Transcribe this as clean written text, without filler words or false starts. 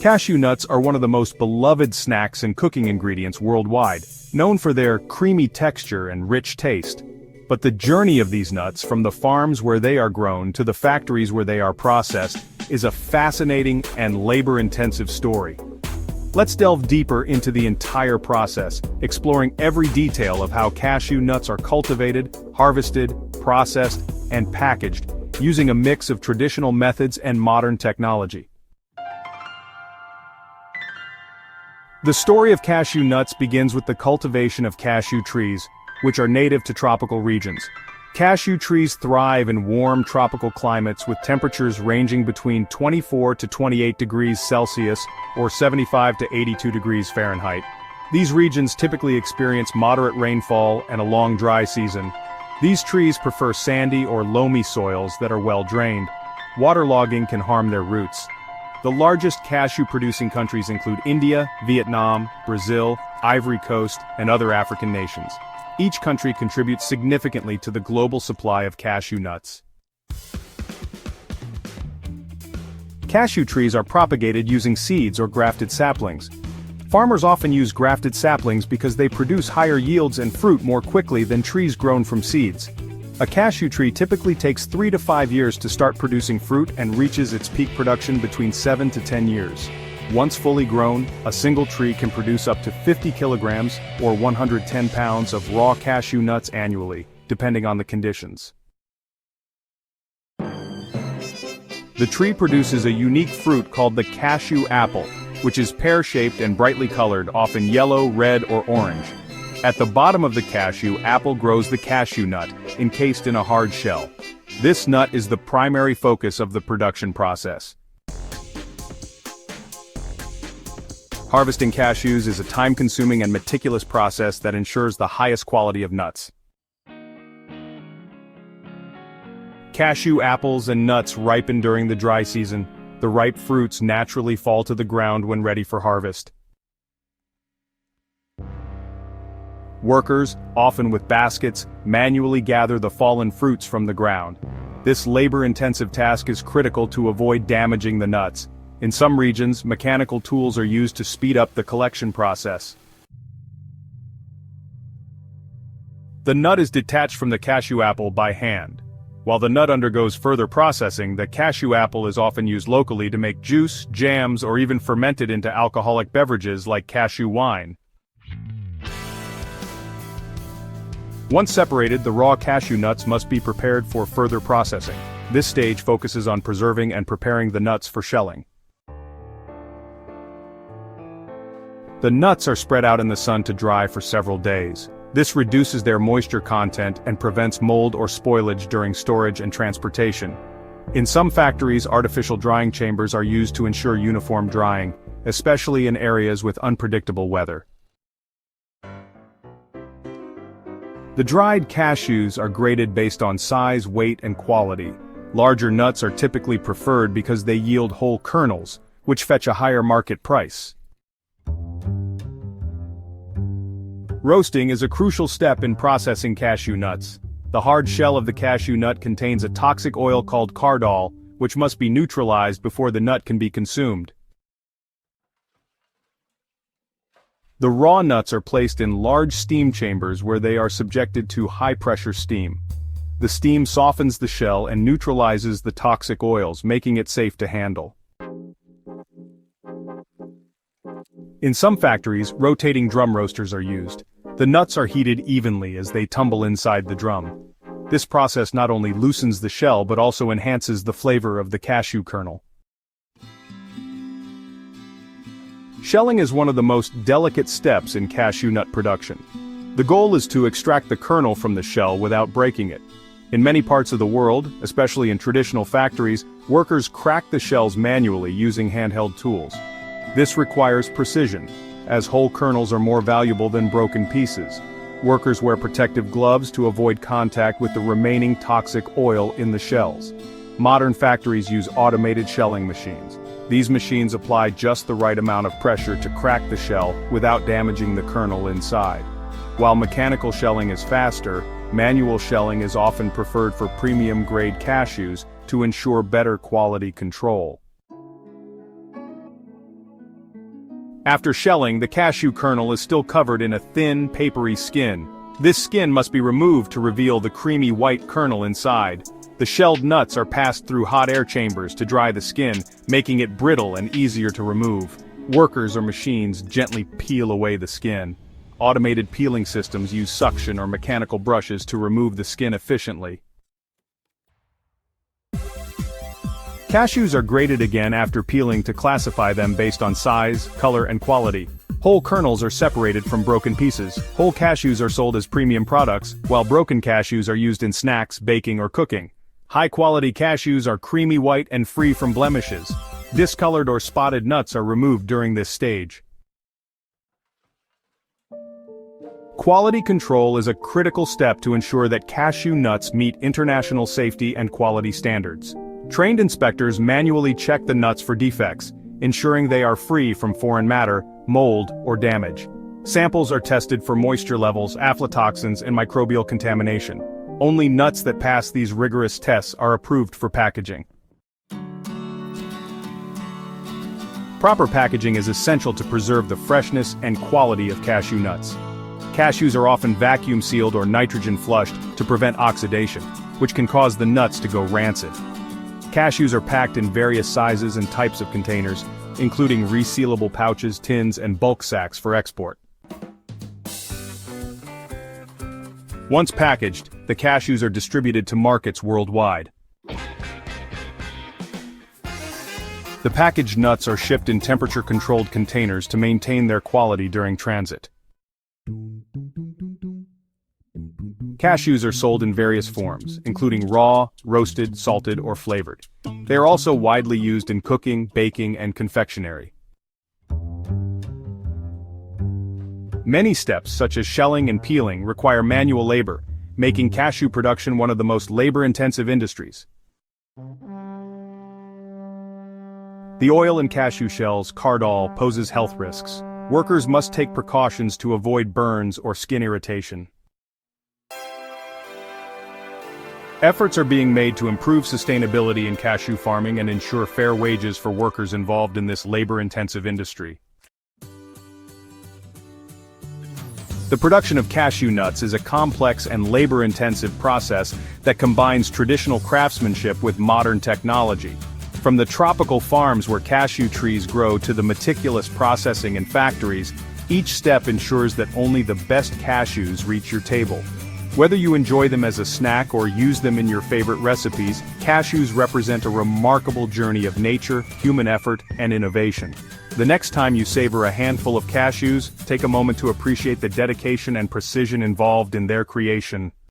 Cashew nuts are one of the most beloved snacks and cooking ingredients worldwide, known for their creamy texture and rich taste. But the journey of these nuts, from the farms where they are grown to the factories where they are processed, is a fascinating and labor-intensive story. Let's delve deeper into the entire process, exploring every detail of how cashew nuts are cultivated, harvested, processed, and packaged, using a mix of traditional methods and modern technology. The story of cashew nuts begins with the cultivation of cashew trees, which are native to tropical regions. Cashew trees thrive in warm tropical climates with temperatures ranging between 24 to 28 degrees Celsius or 75 to 82 degrees Fahrenheit. These regions typically experience moderate rainfall and a long dry season. These trees prefer sandy or loamy soils that are well drained. Waterlogging can harm their roots. The largest cashew-producing countries include India, Vietnam, Brazil, Ivory Coast, and other African nations. Each country contributes significantly to the global supply of cashew nuts. Cashew trees are propagated using seeds or grafted saplings. Farmers often use grafted saplings because they produce higher yields and fruit more quickly than trees grown from seeds. A cashew tree typically takes 3 to 5 years to start producing fruit and reaches its peak production between 7 to 10 years. Once fully grown, a single tree can produce up to 50 kilograms or 110 pounds of raw cashew nuts annually, depending on the conditions. The tree produces a unique fruit called the cashew apple, which is pear-shaped and brightly colored, often yellow, red, or orange. At the bottom of the cashew apple grows the cashew nut, encased in a hard shell. This nut is the primary focus of the production process. Harvesting cashews is a time-consuming and meticulous process that ensures the highest quality of nuts. Cashew apples and nuts ripen during the dry season. The ripe fruits naturally fall to the ground when ready for harvest. Workers, often with baskets, manually gather the fallen fruits from the ground. This labor-intensive task is critical to avoid damaging the nuts. In some regions, mechanical tools are used to speed up the collection process. The nut is detached from the cashew apple by hand. While the nut undergoes further processing, the cashew apple is often used locally to make juice, jams, or even fermented into alcoholic beverages like cashew wine. Once separated, the raw cashew nuts must be prepared for further processing. This stage focuses on preserving and preparing the nuts for shelling. The nuts are spread out in the sun to dry for several days. This reduces their moisture content and prevents mold or spoilage during storage and transportation. In some factories, artificial drying chambers are used to ensure uniform drying, especially in areas with unpredictable weather. The dried cashews are graded based on size, weight, and quality. Larger nuts are typically preferred because they yield whole kernels, which fetch a higher market price. Roasting is a crucial step in processing cashew nuts. The hard shell of the cashew nut contains a toxic oil called cardol, which must be neutralized before the nut can be consumed. The raw nuts are placed in large steam chambers where they are subjected to high-pressure steam. The steam softens the shell and neutralizes the toxic oils, making it safe to handle. In some factories, rotating drum roasters are used. The nuts are heated evenly as they tumble inside the drum. This process not only loosens the shell but also enhances the flavor of the cashew kernel. Shelling is one of the most delicate steps in cashew nut production. The goal is to extract the kernel from the shell without breaking it. In many parts of the world, especially in traditional factories, workers crack the shells manually using handheld tools. This requires precision, as whole kernels are more valuable than broken pieces. Workers wear protective gloves to avoid contact with the remaining toxic oil in the shells. Modern factories use automated shelling machines. These machines apply just the right amount of pressure to crack the shell without damaging the kernel inside. While mechanical shelling is faster, manual shelling is often preferred for premium-grade cashews to ensure better quality control. After shelling, the cashew kernel is still covered in a thin, papery skin. This skin must be removed to reveal the creamy white kernel inside. The shelled nuts are passed through hot air chambers to dry the skin, making it brittle and easier to remove. Workers or machines gently peel away the skin. Automated peeling systems use suction or mechanical brushes to remove the skin efficiently. Cashews are graded again after peeling to classify them based on size, color, and quality. Whole kernels are separated from broken pieces. Whole cashews are sold as premium products, while broken cashews are used in snacks, baking, or cooking. High-quality cashews are creamy white and free from blemishes. Discolored or spotted nuts are removed during this stage. Quality control is a critical step to ensure that cashew nuts meet international safety and quality standards. Trained inspectors manually check the nuts for defects, ensuring they are free from foreign matter, mold, or damage. Samples are tested for moisture levels, aflatoxins, and microbial contamination. Only nuts that pass these rigorous tests are approved for packaging. Proper packaging is essential to preserve the freshness and quality of cashew nuts. Cashews are often vacuum sealed or nitrogen flushed to prevent oxidation, which can cause the nuts to go rancid. Cashews are packed in various sizes and types of containers, including resealable pouches, tins, and bulk sacks for export. Once packaged, the cashews are distributed to markets worldwide. The packaged nuts are shipped in temperature-controlled containers to maintain their quality during transit. Cashews are sold in various forms, including raw, roasted, salted, or flavored. They are also widely used in cooking, baking, and confectionery. Many steps, such as shelling and peeling, require manual labor, making cashew production one of the most labor-intensive industries. The oil in cashew shells, cardol, poses health risks. Workers must take precautions to avoid burns or skin irritation. Efforts are being made to improve sustainability in cashew farming and ensure fair wages for workers involved in this labor-intensive industry. The production of cashew nuts is a complex and labor-intensive process that combines traditional craftsmanship with modern technology. From the tropical farms where cashew trees grow to the meticulous processing in factories, each step ensures that only the best cashews reach your table. Whether you enjoy them as a snack or use them in your favorite recipes, cashews represent a remarkable journey of nature, human effort, and innovation. The next time you savor a handful of cashews, take a moment to appreciate the dedication and precision involved in their creation.